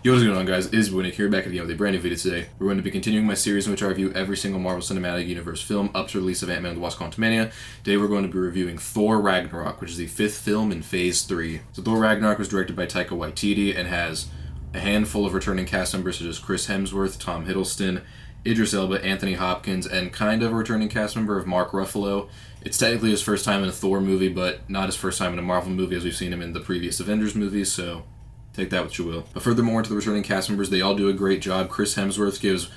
Yo, what's going on, guys? It is Winnick here, back again with a brand new video today. We're going to be continuing my series in which I review every single Marvel Cinematic Universe film up to the release of Ant-Man and the Wasp: Quantumania. Today we're going to be reviewing Thor Ragnarok, which is the 5th film in Phase 3. So Thor Ragnarok was directed by Taika Waititi and has a handful of returning cast members such as Chris Hemsworth, Tom Hiddleston, Idris Elba, Anthony Hopkins, and kind of a returning cast member of Mark Ruffalo. It's technically his first time in a Thor movie, but not his first time in a Marvel movie as we've seen him in the previous Avengers movies, so take that what you will. But furthermore, to the returning cast members, they all do a great job. Chris Hemsworth gives,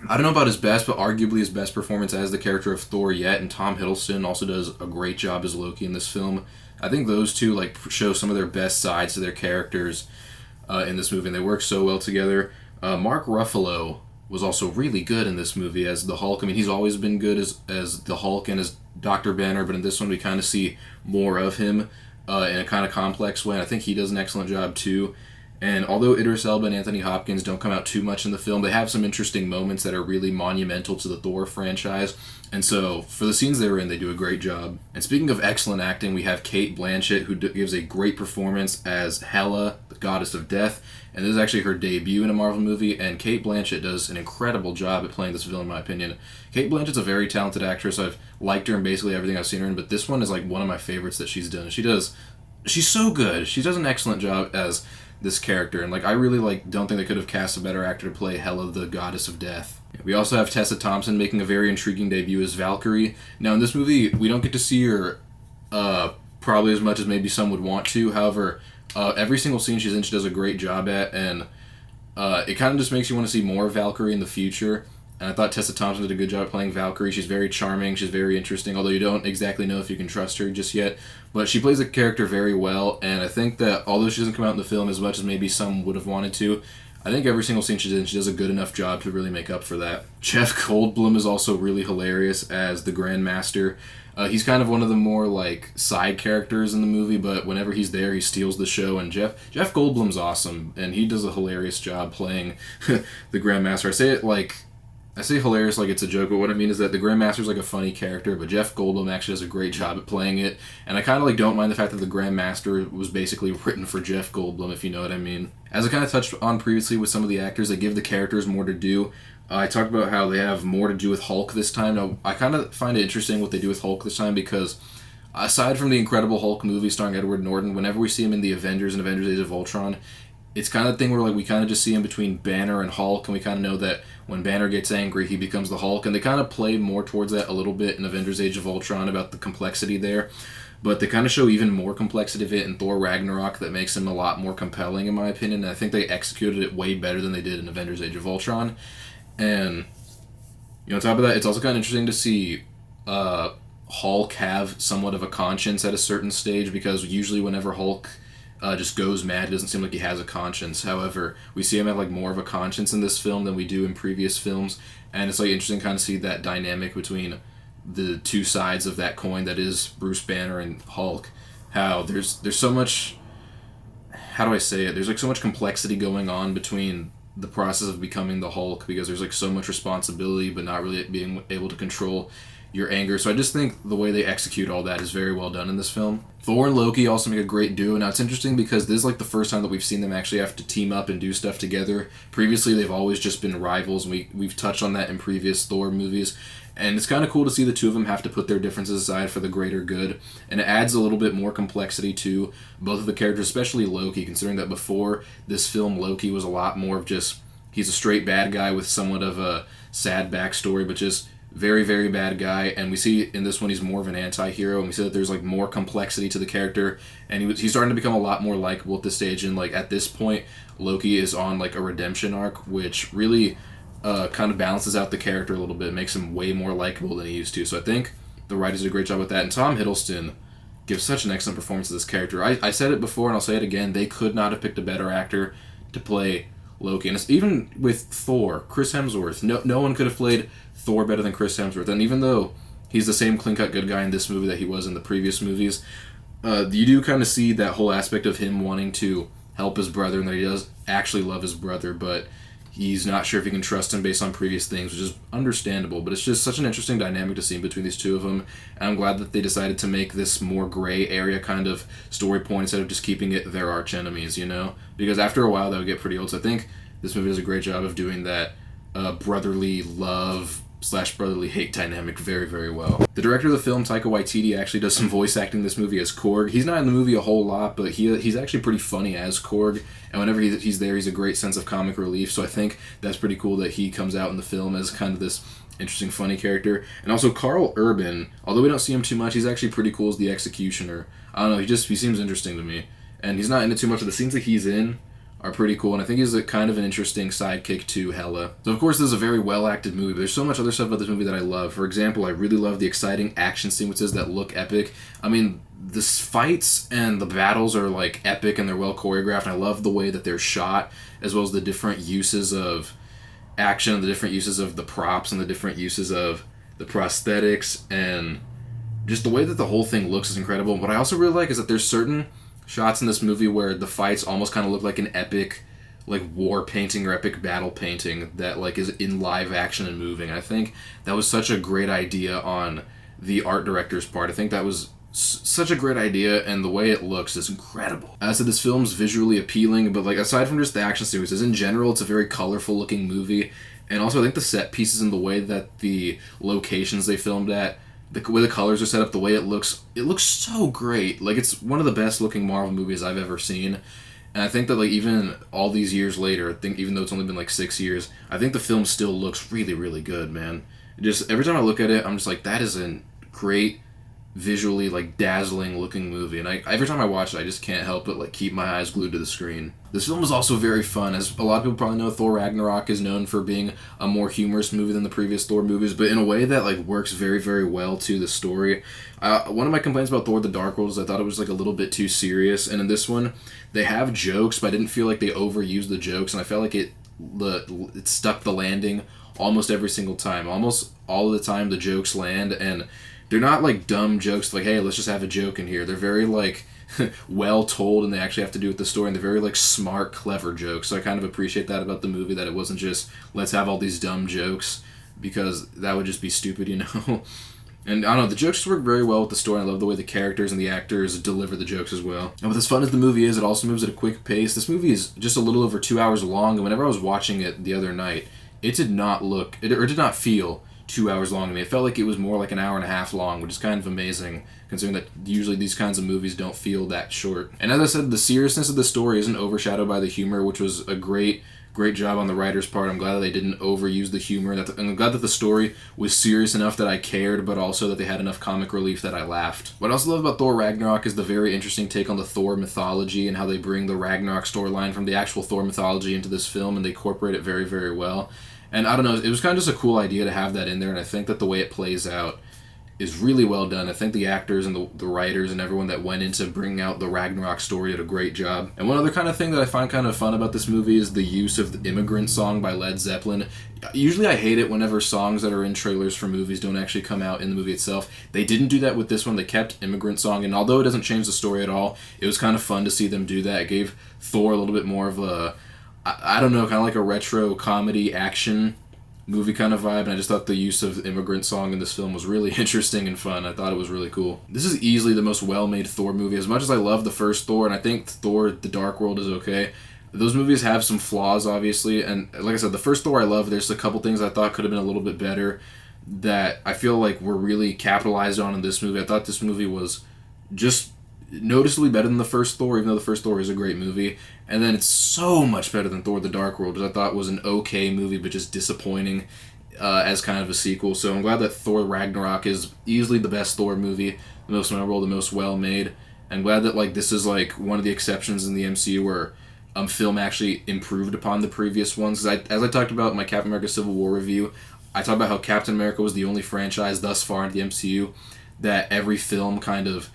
I don't know about his best, but arguably his best performance as the character of Thor yet, and Tom Hiddleston also does a great job as Loki in this film. I think those two show some of their best sides to their characters in this movie, and they work so well together. Mark Ruffalo was also really good in this movie as the Hulk. I mean, he's always been good as the Hulk and as Dr. Banner, but in this one we kind of see more of him in a kind of complex way, and I think he does an excellent job too. And although Idris Elba and Anthony Hopkins don't come out too much in the film, they have some interesting moments that are really monumental to the Thor franchise. And so, for the scenes they're in, they do a great job. And speaking of excellent acting, we have Cate Blanchett, who gives a great performance as Hela, the goddess of death. And this is actually her debut in a Marvel movie, and Cate Blanchett does an incredible job at playing this villain, in my opinion. Cate Blanchett's a very talented actress. I've liked her in basically everything I've seen her in, but this one is one of my favorites that she's done. She's so good. She does an excellent job as this character, and I really don't think they could have cast a better actor to play Hela, the goddess of death. We also have Tessa Thompson making a very intriguing debut as Valkyrie. Now in this movie, we don't get to see her probably as much as maybe some would want to. However, every single scene she's in, she does a great job at, and it kind of just makes you want to see more of Valkyrie in the future. And I thought Tessa Thompson did a good job at playing Valkyrie. She's very charming, she's very interesting, although you don't exactly know if you can trust her just yet. But she plays the character very well, and I think that although she doesn't come out in the film as much as maybe some would have wanted to, I think every single scene she's in, she does a good enough job to really make up for that. Jeff Goldblum is also really hilarious as the Grandmaster. He's kind of one of the more side characters in the movie, but whenever he's there, he steals the show. And Jeff Goldblum's awesome, and he does a hilarious job playing the Grandmaster. I say hilarious like it's a joke, but what I mean is that the Grandmaster's a funny character, but Jeff Goldblum actually does a great job at playing it, and I kind of don't mind the fact that the Grandmaster was basically written for Jeff Goldblum, if you know what I mean. As I kind of touched on previously with some of the actors, they give the characters more to do. I talked about how they have more to do with Hulk this time. Now, I kind of find it interesting what they do with Hulk this time because aside from the Incredible Hulk movie starring Edward Norton, whenever we see him in the Avengers and Avengers Age of Ultron, it's kind of the thing where we kind of just see him between Banner and Hulk, and we kind of know that when Banner gets angry, he becomes the Hulk, and they kind of play more towards that a little bit in Avengers Age of Ultron about the complexity there, but they kind of show even more complexity of it in Thor Ragnarok that makes him a lot more compelling, in my opinion, and I think they executed it way better than they did in Avengers Age of Ultron. And on top of that, it's also kind of interesting to see Hulk have somewhat of a conscience at a certain stage, because usually whenever Hulk just goes mad, it doesn't seem like he has a conscience. However, we see him have more of a conscience in this film than we do in previous films, and it's interesting to kind of see that dynamic between the two sides of that coin that is Bruce Banner and Hulk. How there's so much, how do I say it? There's so much complexity going on between the process of becoming the Hulk, because there's so much responsibility but not really being able to control your anger. So I just think the way they execute all that is very well done in this film. Thor and Loki also make a great duo. Now it's interesting because this is the first time that we've seen them actually have to team up and do stuff together. Previously they've always just been rivals, and we've touched on that in previous Thor movies. And it's kind of cool to see the two of them have to put their differences aside for the greater good. And it adds a little bit more complexity to both of the characters, especially Loki, considering that before this film Loki was a lot more of just, he's a straight bad guy with somewhat of a sad backstory, but just very, very bad guy. And we see in this one he's more of an anti-hero, and we see that there's more complexity to the character, and he's starting to become a lot more likable at this stage. And at this point Loki is on a redemption arc, which really kind of balances out the character a little bit, makes him way more likable than he used to. So I think the writers did a great job with that, and Tom Hiddleston gives such an excellent performance of this character. I said it before and I'll say it again, they could not have picked a better actor to play Loki. And it's, even with Thor, Chris Hemsworth, no one could have played Thor better than Chris Hemsworth. And even though he's the same clean-cut good guy in this movie that he was in the previous movies, you do kind of see that whole aspect of him wanting to help his brother, and that he does actually love his brother, but He's not sure if he can trust him based on previous things, which is understandable, but it's just such an interesting dynamic to see between these two of them, and I'm glad that they decided to make this more gray area kind of story point instead of just keeping it their arch enemies, you know? Because after a while that would get pretty old, so I think this movie does a great job of doing that brotherly love / brotherly hate dynamic very, very well. The director of the film, Taika Waititi, actually does some voice acting in this movie as Korg. He's not in the movie a whole lot, but he's actually pretty funny as Korg, and whenever he's there, he's a great sense of comic relief, so I think that's pretty cool that he comes out in the film as kind of this interesting, funny character. And also Karl Urban, although we don't see him too much, he's actually pretty cool as the Executioner. I don't know, he seems interesting to me. And he's not in it too much, but the scenes that he's in are pretty cool, and I think he's a kind of an interesting sidekick to Hela. So of course this is a very well-acted movie, but there's so much other stuff about this movie that I love. For example, I really love the exciting action sequences that look epic. I mean, the fights and the battles are like epic and they're well choreographed, and I love the way that they're shot, as well as the different uses of action, the different uses of the props, and the different uses of the prosthetics, and just the way that the whole thing looks is incredible. What I also really like is that there's certain shots in this movie where the fights almost kind of look like an epic like war painting or epic battle painting that like is in live action and moving. I think that was such a great idea on the art director's part. I think that was such a great idea, and the way it looks is incredible. As I said, this film's visually appealing, but like aside from just the action sequences, in general it's a very colorful looking movie, and also I think the set pieces and the way that the locations they filmed at, the way the colors are set up, the way it looks so great. Like, it's one of the best looking Marvel movies I've ever seen. And I think that, like, even all these years later, I think even though it's only been like 6 years, I think the film still looks really, really good, man. Just every time I look at it, I'm just like, that is a great, visually like dazzling looking movie, and every time I watch it I just can't help but like keep my eyes glued to the screen. This film is also very fun. As a lot of people probably know, Thor Ragnarok is known for being a more humorous movie than the previous Thor movies, but in a way that like works very, very well to the story. One of my complaints about Thor the Dark World is I thought it was like a little bit too serious, and in this one they have jokes, but I didn't feel like they overused the jokes, and I felt like it stuck the landing almost every single time. Almost all of the time the jokes land, and they're not like dumb jokes like, hey, let's just have a joke in here. They're very like well told, and they actually have to do with the story, and they're very like smart, clever jokes. So I kind of appreciate that about the movie, that it wasn't just let's have all these dumb jokes, because that would just be stupid, you know. And I don't know, the jokes work very well with the story. I love the way the characters and the actors deliver the jokes as well. And with as fun as the movie is, it also moves at a quick pace. This movie is just a little over 2 hours long, and whenever I was watching it the other night, it did not feel 2 hours long to me. It felt like it was more like an hour and a half long, which is kind of amazing, considering that usually these kinds of movies don't feel that short. And as I said, the seriousness of the story isn't overshadowed by the humor, which was a great job on the writer's part. I'm glad that they didn't overuse the humor, and I'm glad that the story was serious enough that I cared, but also that they had enough comic relief that I laughed. What I also love about Thor Ragnarok is the very interesting take on the Thor mythology, and how they bring the Ragnarok storyline from the actual Thor mythology into this film, and they incorporate it very, very well. And I don't know, it was kind of just a cool idea to have that in there, and I think that the way it plays out is really well done. I think the actors and the writers and everyone that went into bringing out the Ragnarok story did a great job. And one other kind of thing that I find kind of fun about this movie is the use of the Immigrant Song by Led Zeppelin. Usually I hate it whenever songs that are in trailers for movies don't actually come out in the movie itself. They didn't do that with this one. They kept Immigrant Song, and although it doesn't change the story at all, it was kind of fun to see them do that. It gave Thor a little bit more of a, I don't know, kind of like a retro comedy action movie kind of vibe, and I just thought the use of Immigrant Song in this film was really interesting and fun. I thought it was really cool. This is easily the most well-made Thor movie. As much as I love the first Thor, and I think Thor the Dark World is okay, those movies have some flaws, obviously, and like I said, the first Thor I love. There's a couple things I thought could have been a little bit better that I feel like were really capitalized on in this movie. I thought this movie was just noticeably better than the first Thor, even though the first Thor is a great movie. And then it's so much better than Thor the Dark World, which I thought was an okay movie, but just disappointing as kind of a sequel. So I'm glad that Thor Ragnarok is easily the best Thor movie, the most memorable, the most well-made. I'm glad that like this is like one of the exceptions in the MCU where film actually improved upon the previous ones. As I talked about in my Captain America Civil War review, I talked about how Captain America was the only franchise thus far in the MCU that every film kind of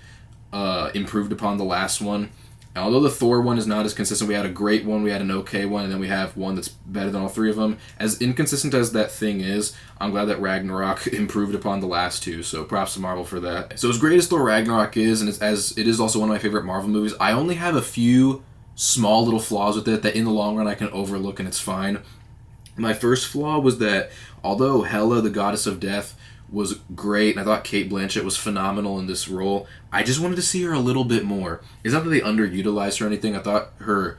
improved upon the last one. And although the Thor one is not as consistent, we had a great one, we had an okay one, and then we have one that's better than all three of them. As inconsistent as that thing is, I'm glad that Ragnarok improved upon the last two, so props to Marvel for that. So as great as Thor Ragnarok is, and as it is also one of my favorite Marvel movies, I only have a few small little flaws with it that in the long run I can overlook and it's fine. My first flaw was that although Hela, the goddess of death, was great, and I thought Kate Blanchett was phenomenal in this role, I just wanted to see her a little bit more. It's not that they underutilized her or anything. I thought her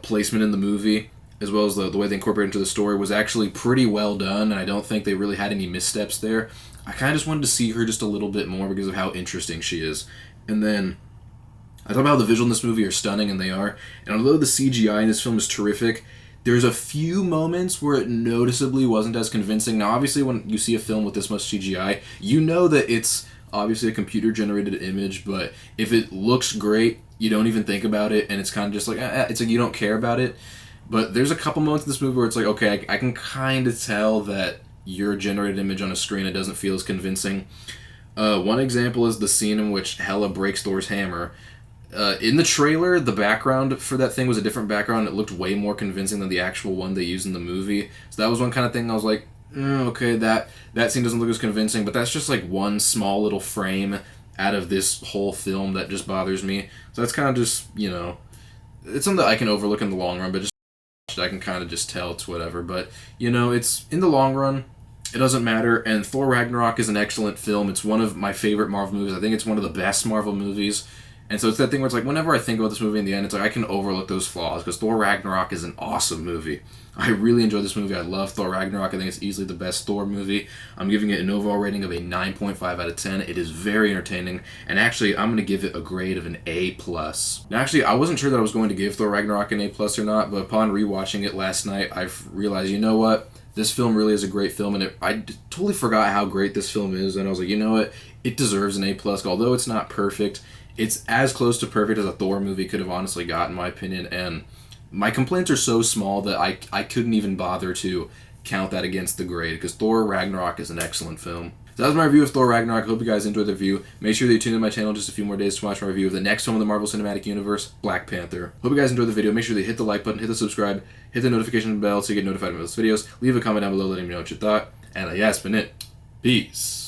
placement in the movie, as well as the way they incorporated into the story, was actually pretty well done, and I don't think they really had any missteps there. I kind of just wanted to see her just a little bit more because of how interesting she is. And then I thought about how the visuals in this movie are stunning, and they are. And although the CGI in this film is terrific, there's a few moments where it noticeably wasn't as convincing. Now, obviously, when you see a film with this much CGI, you know that it's obviously a computer-generated image, but if it looks great, you don't even think about it, and it's kind of just like, it's like you don't care about it. But there's a couple moments in this movie where it's like, okay, I can kind of tell that you're a generated image on a screen. It doesn't feel as convincing. One example is the scene in which Hela breaks Thor's hammer. In the trailer, the background for that thing was a different background. It looked way more convincing than the actual one they used in the movie. So that was one kind of thing I was like, okay, that scene doesn't look as convincing, but that's just like one small little frame out of this whole film that just bothers me. So that's kind of just, it's something that I can overlook in the long run, but just I can kind of just tell it's whatever. But, it's in the long run, it doesn't matter. And Thor Ragnarok is an excellent film. It's one of my favorite Marvel movies. I think it's one of the best Marvel movies. And so it's that thing where it's like, whenever I think about this movie in the end, it's like I can overlook those flaws, because Thor Ragnarok is an awesome movie. I really enjoy this movie. I love Thor Ragnarok. I think it's easily the best Thor movie. I'm giving it an overall rating of a 9.5 out of 10. It is very entertaining, and actually, I'm going to give it a grade of an A+. Now, actually, I wasn't sure that I was going to give Thor Ragnarok an A+ or not, but upon rewatching it last night, I realized, you know what? This film really is a great film, and I totally forgot how great this film is, and I was like, you know what? It deserves an A+, although it's not perfect. It's as close to perfect as a Thor movie could have honestly got, in my opinion, and my complaints are so small that I couldn't even bother to count that against the grade, because Thor Ragnarok is an excellent film. So that was my review of Thor Ragnarok. I hope you guys enjoyed the review. Make sure that you tune in to my channel just a few more days to watch my review of the next film in the Marvel Cinematic Universe, Black Panther. Hope you guys enjoyed the video. Make sure that you hit the like button, hit the subscribe, hit the notification bell so you get notified when those videos. Leave a comment down below letting me know what you thought. And that's been it. Peace.